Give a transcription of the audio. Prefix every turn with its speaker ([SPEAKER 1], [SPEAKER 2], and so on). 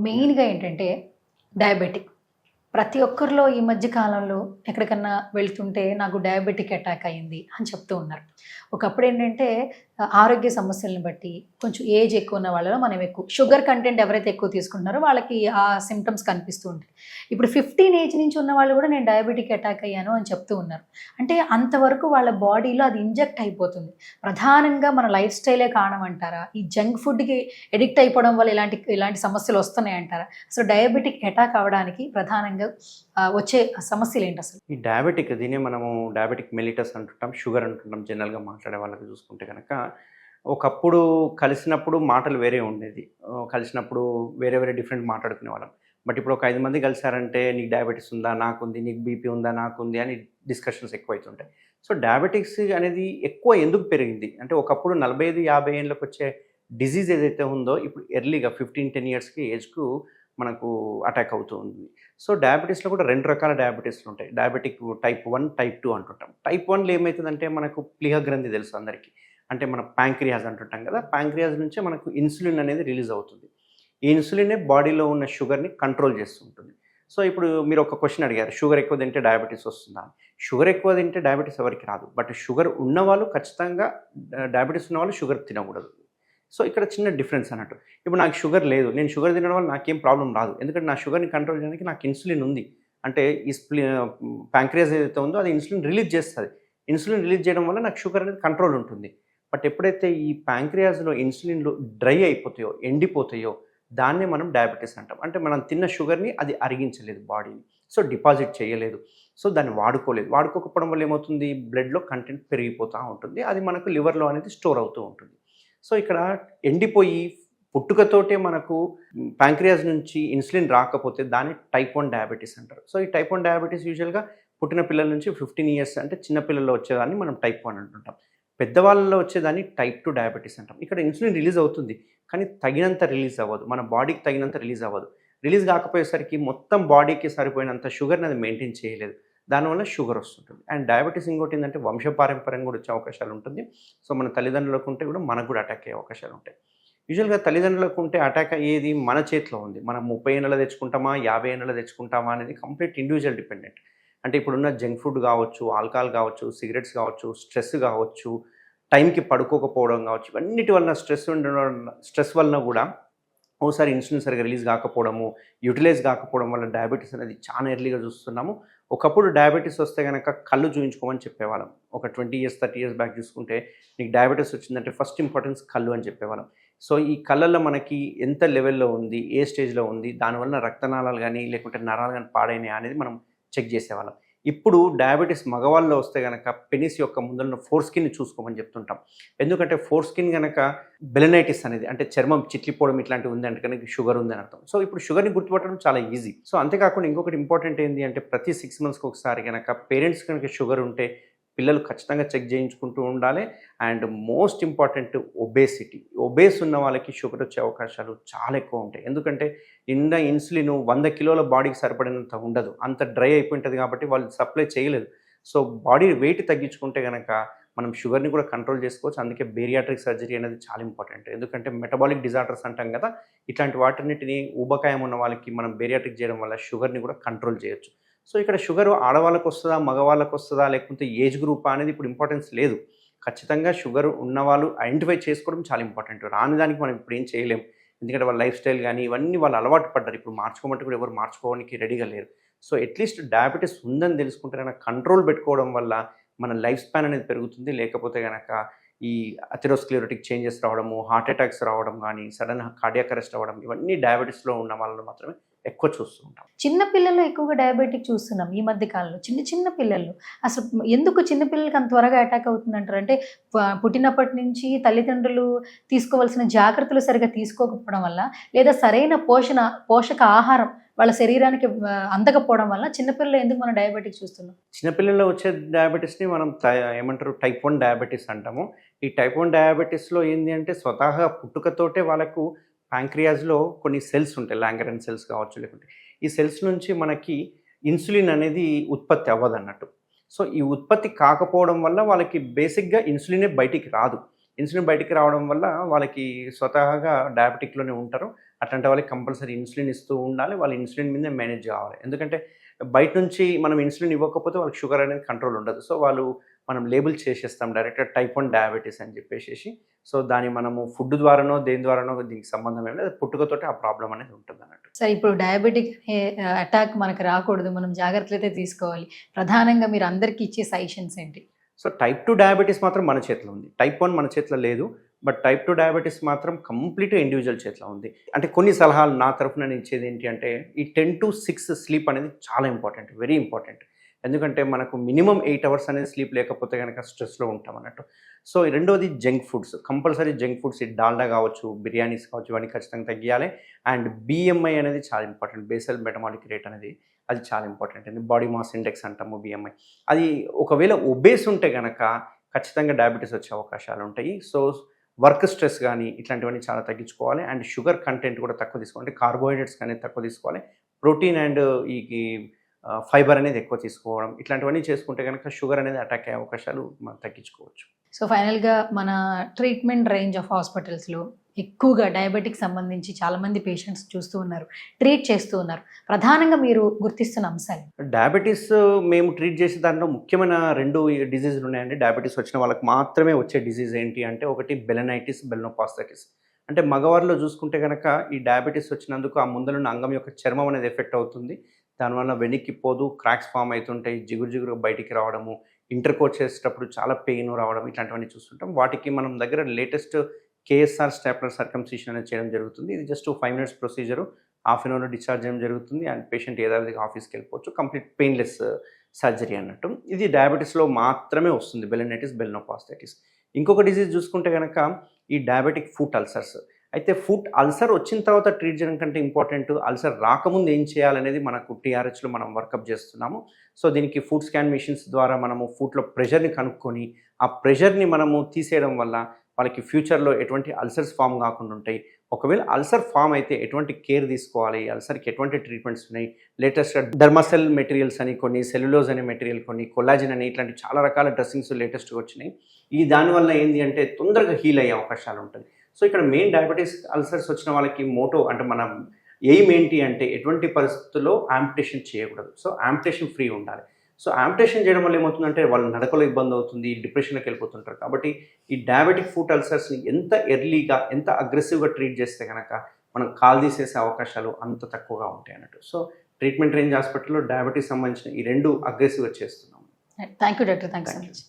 [SPEAKER 1] మెయిన్‌గా ఏంటంటే డయాబెటిక్. ప్రతి ఒక్కరిలో ఈ మధ్య కాలంలో ఎక్కడికన్నా వెళ్తుంటే నాకు డయాబెటిక్ అటాక్ అయింది అని చెప్తూ ఉన్నారు. ఒకప్పుడేంటంటే ఆరోగ్య సమస్యలను బట్టి కొంచెం ఏజ్ ఎక్కువ ఉన్న వాళ్ళలో మనం ఎక్కువ షుగర్ కంటెంట్ ఎవరైతే ఎక్కువ తీసుకుంటున్నారో వాళ్ళకి ఆ సింప్టమ్స్ కనిపిస్తూ ఉంటాయి. ఇప్పుడు 15 ఏజ్ నుంచి ఉన్న వాళ్ళు కూడా నేను డయాబెటిక్ అటాక్ అయ్యాను అని చెప్తూ ఉన్నారు. అంటే అంతవరకు వాళ్ళ బాడీలో అది ఇంజెక్ట్ అయిపోతుంది. ప్రధానంగా మన లైఫ్ స్టైలే కారణం అంటారా? ఈ జంక్ ఫుడ్‌కి అడిక్ట్ అయిపోవడం వల్ల ఇలాంటి సమస్యలు వస్తున్నాయంటారా? అసలు డయాబెటిక్ అటాక్ అవ్వడానికి ప్రధానంగా వచ్చే సమస్యలేంటి అసలు?
[SPEAKER 2] ఈ డయాబెటిక్ దీన్నే మనము డయాబెటిక్ మెలిటస్ అంటుంటాం. షుగర్ అంటుంటాం జనరల్‌గా మాట్లాడే వాళ్ళకి చూసుకుంటే గనక. ఒకప్పుడు కలిసినప్పుడు మాటలు వేరే ఉండేది. కలిసినప్పుడు వేరే వేరే డిఫరెంట్ మాట్లాడుకునేవాళ్ళం. బట్ ఇప్పుడు ఒక 5 మంది కలిసారంటే నీకు డయాబెటిస్ ఉందా? నాకుంది. నీకు బీపీ ఉందా? నాకుంది అని డిస్కషన్స్ ఎక్కువైతుంటాయి. సో డయాబెటిక్స్ అనేది ఎక్కువ ఎందుకు పెరిగింది? అంటే ఒకప్పుడు 45, 50 ఏళ్ళకొచ్చే డిసీజ్ ఏదైతే ఉందో ఇప్పుడు ఎర్లీగా 15, 10 ఇయర్స్‌కి ఏజ్‌కు మనకు అటాక్ అవుతూ ఉంది. సో డయాబెటిస్‌లో కూడా 2 రకాల డయాబెటిస్‌లు ఉంటాయి. డయాబెటిక్ టైప్ 1, టైప్ 2 అంటుంటాం. టైప్ 1లో ఏమైతదంటే మనకు ప్లీహ గ్రంథి తెలుసు అందరికీ. అంటే మన ప్యాంక్రియాస్ అంటుంటాం కదా! ప్యాంక్రియాస్ నుంచే మనకు ఇన్సులిన్ అనేది రిలీజ్ అవుతుంది. ఈ ఇన్సులినే బాడీలో ఉన్న షుగర్‌ని కంట్రోల్ చేస్తూ ఉంటుంది. సో ఇప్పుడు మీరు ఒక క్వెషన్ అడిగారు. షుగర్ ఎక్కువ తింటే డయాబెటిస్ వస్తుందా అని. షుగర్ ఎక్కువ తింటే డయాబెటిస్ ఎవరికీ రాదు. బట్ షుగర్ ఉన్నవాళ్ళు ఖచ్చితంగా డయాబెటిస్ ఉన్నవాళ్ళు షుగర్ తినకూడదు. సో ఇక్కడ చిన్న డిఫరెన్స్ అన్నట్టు. ఇప్పుడు నాకు షుగర్ లేదు. నేను షుగర్ తినడం వల్ల నాకేం ప్రాబ్లమ్ రాదు. ఎందుకంటే నా షుగర్‌ని కంట్రోల్ చేయడానికి నాకు ఇన్సులిన్ ఉంది. అంటే ఈ ప్యాంక్రియాస్ ఏదైతే ఉందో అది ఇన్సులిన్ రిలీజ్ చేస్తది. ఇన్సులిన్ రిలీజ్ చేయడం వల్ల నాకు షుగర్ అనేది కంట్రోల్ ఉంటుంది. బట్ ఎప్పుడైతే ఈ ప్యాంక్రియాస్‌లో ఇన్సులిన్‌లు డ్రై అయిపోతాయో, ఎండిపోతాయో దాన్నే మనం డయాబెటిస్ అంటాం. అంటే మనం తిన్న షుగర్‌ని అది అరిగించలేదు బాడీని. సో డిపాజిట్ చేయలేదు. సో దాన్ని వాడుకోలేదు. వాడుకోకపోవడం వల్ల ఏమవుతుంది? బ్లడ్‌లో కంటెంట్ పెరిగిపోతా ఉంటుంది. అది మనకు లివర్‌లో అనేది స్టోర్ అవుతూ ఉంటుంది. సో ఇక్కడ ఎండిపోయి పుట్టుకతోటే మనకు ప్యాంక్రియాస్ నుంచి ఇన్సులిన్ రాకపోతే దాన్ని టైప్ 1 డయాబెటిస్ అంటారు. సో ఈ టైప్ 1 డయాబెటిస్ యూజువల్‌గా పుట్టిన పిల్లల నుంచి 15 ఇయర్స్ అంటే చిన్న పిల్లల్లో వచ్చేదాన్ని మనం టైప్ 1 అంటుంటాం. పెద్దవాళ్ళలో వచ్చేదాన్ని టైప్ 2 డయాబెటిస్ అంటాం. ఇక్కడ ఇన్సులిన్ రిలీజ్ అవుతుంది. కానీ తగినంత రిలీజ్ అవ్వదు. మన బాడీకి తగినంత రిలీజ్ అవ్వదు. రిలీజ్ కాకపోయేసరికి మొత్తం బాడీకి సరిపోయినంత షుగర్‌ని అది మెయింటైన్ చేయలేదు. దానివల్ల షుగర్ వస్తుంటుంది. అండ్ డయాబెటిస్ ఇంకోటి ఏంటంటే వంశపారంపర్యంగా కూడా వచ్చే అవకాశాలు ఉంటుంది. సో మన తల్లిదండ్రులకు ఉంటే కూడా మనకు కూడా అటాక్ అయ్యే అవకాశాలు ఉంటాయి. యూజువల్‌గా తల్లిదండ్రులకు ఉంటే అటాక్ అయ్యేది మన చేతిలో ఉంది. మనం 30 ఏళ్లలో తెచ్చుకుంటామా, 50 ఏళ్లలో తెచ్చుకుంటామా అనేది కంప్లీట్ ఇండివిజువల్ డిపెండెంట్. అంటే ఇప్పుడున్న జంక్ ఫుడ్ కావచ్చు, ఆల్కహాల్ కావచ్చు, సిగరెట్స్ కావచ్చు, స్ట్రెస్ కావచ్చు, టైంకి పడుకోకపోవడం కావచ్చు, ఇవన్నిటి వలన స్ట్రెస్ వలన కూడా ఓసారి ఇన్సులిన్ సరిగ్గా రిలీజ్ కాకపోవడము, యూటిలైజ్ కాకపోవడం వల్ల డయాబెటిస్ అనేది చాలా ఎర్లీగా చూస్తున్నాము. ఒకప్పుడు డయాబెటిస్ వస్తే గనక కళ్ళు చూయించుకోమని చెప్పేవాళ్ళం. ఒక 20 ఇయర్స్, 30 ఇయర్స్ బ్యాక్ చూసుకుంటే నీకు డయాబెటిస్ వచ్చిందంటే ఫస్ట్ ఇంపార్టెన్స్ కళ్ళు అని చెప్పేవాళ్ళం. సో ఈ కళ్ళల్లో మనకి ఎంత లెవెల్‌లో ఉంది, ఏ స్టేజ్‌లో ఉంది, దానివల్ల రక్తనాళాలు గానీ, లేకుంటే నరాలు గానీ పాడైనాయా అనేది మనం చెక్ చేసేవాళ్ళం. ఇప్పుడు డయాబెటిస్ మగవాళ్ళలో వస్తే గనక పెనిస్ యొక్క ముందరున్న ఫోర్ స్కిన్‌ని చూసుకోమని చెప్తుంటాం. ఎందుకంటే ఫోర్ స్కిన్ గనక బెలనైటిస్ అనేది అంటే చర్మం చిట్లిపోవడం ఇట్లాంటివి ఉందంటే కనుక షుగర్ ఉందని అర్థం. సో ఇప్పుడు షుగర్‌ని గుర్తుపట్టడం చాలా ఈజీ. సో అంతేకాకుండా ఇంకొకటి ఇంపార్టెంట్ ఏంది అంటే ప్రతి 6 మంత్స్‌కి ఒకసారి గనక పేరెంట్స్ కనుక షుగర్ ఉంటే పిల్లలు ఖచ్చితంగా చెక్ చేయించుకుంటూ ఉండాలి. అండ్ మోస్ట్ ఇంపార్టెంట్ ఒబేస్ ఉన్న వాళ్ళకి షుగర్ వచ్చే అవకాశాలు చాలా ఎక్కువ ఉంటాయి. ఎందుకంటే ఇన్సులిన్ 100 కిలోల బాడీకి సరిపడినంత ఉండదు. అంత డ్రై అయిపోయి ఉంటుంది కాబట్టి వాళ్ళు సప్లై చేయలేదు. సో బాడీ వెయిట్ తగ్గించుకుంటే గనక మనం షుగర్‌ని కూడా కంట్రోల్ చేసుకోవచ్చు. అందుకే బేరియాట్రిక్ సర్జరీ అనేది చాలా ఇంపార్టెంట్. ఎందుకంటే మెటబాలిక్ డిజార్డర్స్ అంటాం కదా! ఇట్లాంటి వాటన్నిటిని ఊబకాయం ఉన్న వాళ్ళకి మనం బేరియాట్రిక్ చేయడం వల్ల షుగర్‌ని కూడా కంట్రోల్ చేయొచ్చు. సో ఇక్కడ షుగర్ ఆడవాళ్ళకి వస్తదా? మగవాళ్ళకి వస్తదా? లేకపోతే ఏజ్ గ్రూపా? అనేది ఇప్పుడు ఇంపార్టెన్స్ లేదు. ఖచ్చితంగా షుగర్ ఉన్నవాళ్ళు ఐడెంటిఫై చేసుకోవడం చాలా ఇంపార్టెంట్. రాని దానికి మనం ఇప్పుడు ఏం చేయలేం. ఎందుకంటే వాళ్ళ లైఫ్ స్టైల్ గానీ ఇవన్నీ వాళ్ళు అలవాటు పడ్డారు. ఇప్పుడు మార్చుకోమంటే కూడా ఎవరు మార్చుకోవడానికి రెడీగా లేరు. సో అట్‌లీస్ట్ డయాబెటిస్ ఉందని తెలుసుకుంటే గనక కంట్రోల్ పెట్టుకోవడం వల్ల మన లైఫ్ స్పాన్ అనేది పెరుగుతుంది. లేకపోతే గనక ఈ అథెరోస్క్లెరోటిక్ చేంజెస్ రావడము, హార్ట్ అటాక్స్ రావడం గానీ, సడెన్ కార్డియాక్ అరెస్ట్ అవ్వడం ఇవన్నీ డయాబెటిస్‌లో ఉన్న వాళ్ళలో మాత్రమే ఎక్కువ చూస్తూ ఉంటాం.
[SPEAKER 1] చిన్న పిల్లల్లో ఎక్కువగా డయాబెటిక్ చూస్తున్నాం ఈ మధ్య కాలంలో. చిన్న చిన్న పిల్లలు. అసలు ఎందుకు చిన్న పిల్లలకి అంత త్వరగా అటాక్ అవుతుందంటారు? అంటే పుట్టినప్పటి నుంచి తల్లిదండ్రులు తీసుకోవాల్సిన జాగ్రత్తలు సరిగ్గా తీసుకోకపోవడం వల్ల, లేదా సరైన పోషక ఆహారం వాళ్ళ శరీరానికి అందకపోవడం వల్ల చిన్న పిల్లలు ఎందుకు మనం డయాబెటిక్ చూస్తున్నాం?
[SPEAKER 2] చిన్నపిల్లల్లో వచ్చే డయాబెటిస్‌ని మనం ఏమంటారు టైప్ 1 డయాబెటిస్ అంటాము. ఈ టైప్ 1 డయాబెటిస్‌లో ఏంది అంటే స్వతహాగా పుట్టుకతోటే వాళ్ళకు ప్యాంక్రియాస్‌లో కొన్ని సెల్స్ ఉంటాయి. లాంగరెన్ సెల్స్ కావచ్చు లేకుంటే ఈ సెల్స్ నుంచి మనకి ఇన్సులిన్ అనేది ఉత్పత్తి అవ్వదన్నట్టు. సో ఈ ఉత్పత్తి కాకపోవడం వల్ల వాళ్ళకి బేసిక్‌గా ఇన్సులినే బయటికి రాదు. ఇన్సులిన్ బయటికి రావడం వల్ల వాళ్ళకి స్వతహాగా డయాబెటిక్లోనే ఉంటారు. అట్లాంటి వాళ్ళకి కంపల్సరీ ఇన్సులిన్ ఇస్తూ ఉండాలి. వాళ్ళు ఇన్సులిన్ మీదే మేనేజ్ కావాలి. ఎందుకంటే బయట నుంచి మనం ఇన్సులిన్ ఇవ్వకపోతే వాళ్ళకి షుగర్ అనేది కంట్రోల్ ఉండదు. సో వాళ్ళు మనం లేబుల్ చేసేస్తాం డైరెక్ట్గా టైప్ 1 డయాబెటీస్ అని చెప్పేసి. సో దాన్ని మనము ఫుడ్ ద్వారానో దేని ద్వారానో దీనికి సంబంధం ఏం లేదు, పుట్టుకతోటి ఆ ప్రాబ్లం అనేది ఉంటుంది అన్నట్టు.
[SPEAKER 1] సరే, ఇప్పుడు డయాబెటిక్ అటాక్ మనకు రాకూడదు, మనం జాగ్రత్తలు అయితే తీసుకోవాలి. ప్రధానంగా మీరు అందరికీ ఇచ్చే సజెషన్స్ ఏంటి?
[SPEAKER 2] సో టైప్ 2 డయాబెటీస్ మాత్రం మన చేతిలో ఉంది. టైప్ 1 మన చేతిలో లేదు. బట్ టైప్ 2 డయాబెటీస్ మాత్రం కంప్లీట్గా ఇండివిజువల్ చేతిలో ఉంది. అంటే కొన్ని సలహాలు నా తరఫున నేను ఇచ్చేది ఏంటి అంటే, ఈ 10 to 6 స్లీప్ అనేది చాలా ఇంపార్టెంట్, వెరీ ఇంపార్టెంట్. ఎందుకంటే మనకు మినిమం 8 hours అనేది స్లీప్ లేకపోతే కనుక స్ట్రెస్లో ఉంటాం అన్నట్టు. సో రెండోది junk foods, compulsory junk foods, ఈ డాల్డా కావచ్చు, బిర్యానీస్ కావచ్చు, ఇవన్నీ ఖచ్చితంగా తగ్గియాలి. అండ్ BMI అనేది చాలా ఇంపార్టెంట్, బేసల్ మెటమాలిక్ రేట్ అనేది అది చాలా ఇంపార్టెంట్ అండి. బాడీ మాస్ ఇండెక్స్ అంటాము BMI. అది ఒకవేళ ఒబేస్ ఉంటే కనుక ఖచ్చితంగా డయాబెటీస్ వచ్చే అవకాశాలు ఉంటాయి. సో వర్క్ స్ట్రెస్ కానీ ఇట్లాంటివన్నీ చాలా తగ్గించుకోవాలి. అండ్ షుగర్ కంటెంట్ కూడా తక్కువ తీసుకోవాలి, అంటే కార్బోహైడ్రేట్స్ అనేది తక్కువ తీసుకోవాలి. ప్రోటీన్ అండ్ ఈ ఫైబర్ అనేది ఎక్కువ తీసుకోవడం, ఇట్లాంటివన్నీ చేసుకుంటే కనుక షుగర్ అనేది అటాక్ అయ్యే అవకాశాలు మనం తగ్గించుకోవచ్చు.
[SPEAKER 1] సో ఫైనల్గా మన ట్రీట్మెంట్ రేంజ్ ఆఫ్ హాస్పిటల్స్లో ఎక్కువగా డయాబెటిక్ సంబంధించి చాలామంది పేషెంట్స్ చూస్తూ ఉన్నారు, ట్రీట్ చేస్తూ ఉన్నారు. ప్రధానంగా మీరు గుర్తిస్తున్న అంశాలు?
[SPEAKER 2] డయాబెటీస్ మేము ట్రీట్ చేసే దాంట్లో ముఖ్యమైన 2 డిజీజులు ఉన్నాయండి. డయాబెటీస్ వచ్చిన వాళ్ళకి మాత్రమే వచ్చే డిజీజ్ ఏంటి అంటే, ఒకటి బెలనైటిస్, బెల్నోపాస్థైటిస్. అంటే మగవారిలో చూసుకుంటే కనుక ఈ డయాబెటీస్ వచ్చినందుకు ఆ ముందలున్న అంగం యొక్క చర్మం అనేది ఎఫెక్ట్ అవుతుంది. దానివల్ల వెనక్కి పోదు, క్రాక్స్ ఫామ్ అవుతుంటాయి, జిగురు బయటికి రావడము, ఇంటర్కోర్స్ చేసేటప్పుడు చాలా పెయిన్ రావడం, ఇట్లాంటివన్నీ చూస్తుంటాం. వాటికి మనం దగ్గర లేటెస్ట్ KSR స్టాప్లర్ సర్కంసిషన్ అనేది చేయడం జరుగుతుంది. ఇది just 5 minutes procedure, half an అవర్లో డిశ్చార్జ్ చేయడం జరుగుతుంది. అండ్ పేషెంట్ ఏదావిధిగా ఆఫీస్కి వెళ్ళిపోవచ్చు. కంప్లీట్ పెయిన్లెస్ సర్జరీ అన్నట్టు. ఇది డయాబెటీస్లో మాత్రమే వస్తుంది, బెలనైటిస్, బెల్నోపాస్థైటిస్. ఇంకొక డిజీజ్ చూసుకుంటే కనుక ఈ డయాబెటిక్ ఫుట్ అల్సర్స్. అయితే ఫుట్ అల్సర్ వచ్చిన తర్వాత ట్రీట్ చేయడం కంటే ఇంపార్టెంట్, అల్సర్ రాకముందు ఏం చేయాలనేది మనకు TRHలో మనం వర్కప్ చేస్తున్నాము. సో దీనికి ఫుట్ స్కాన్ మిషన్స్ ద్వారా మనము ఫుట్లో ప్రెషర్ని కనుక్కొని ఆ ప్రెషర్ని మనము తీసేయడం వల్ల వాళ్ళకి ఫ్యూచర్లో ఎటువంటి అల్సర్స్ ఫామ్ కాకుండా ఉంటాయి. ఒకవేళ అల్సర్ ఫామ్ అయితే ఎటువంటి కేర్ తీసుకోవాలి, అల్సర్కి ఎటువంటి ట్రీట్మెంట్స్ ఉన్నాయి, లేటెస్ట్ డర్మాసెల్ మెటీరియల్స్ అని, కొన్ని సెల్యులోజ్ అనే మెటీరియల్, కొన్ని కొల్లాజిన్ అని, ఇట్లాంటి చాలా రకాల డ్రెస్సింగ్స్ లేటెస్ట్గా వచ్చినాయి. ఈ దానివల్ల ఏంటి అంటే తొందరగా హీల్ అయ్యే అవకాశాలు ఉంటుంది. సో ఇక్కడ మెయిన్ డయాబెటీస్ అల్సర్స్ వచ్చిన వాళ్ళకి మోటో అంటే మన ఎయిమ్ ఏంటి అంటే ఎటువంటి పరిస్థితుల్లో యాంపిటేషన్ చేయకూడదు. సో యాంపిటేషన్ ఫ్రీ ఉండాలి. సో యాంపిటేషన్ చేయడం వల్ల ఏమవుతుందంటే వాళ్ళ నడకలో ఇబ్బంది అవుతుంది, డిప్రెషన్లోకి వెళ్ళిపోతుంటారు. కాబట్టి ఈ డయాబెటిక్ ఫుట్ అల్సర్స్ని ఎంత ఎర్లీగా, ఎంత అగ్రెసివ్గా ట్రీట్ చేస్తే కనుక మనం కాల్ తీసేసే అవకాశాలు అంత తక్కువగా ఉంటాయి అన్నట్టు. సో ట్రీట్మెంట్ రేంజ్ హాస్పిటల్లో డయాబెటీస్ సంబంధించిన ఈ 2 అగ్రెసివ్గా చేస్తున్నాం.
[SPEAKER 1] Thank you doctor, thank you so much.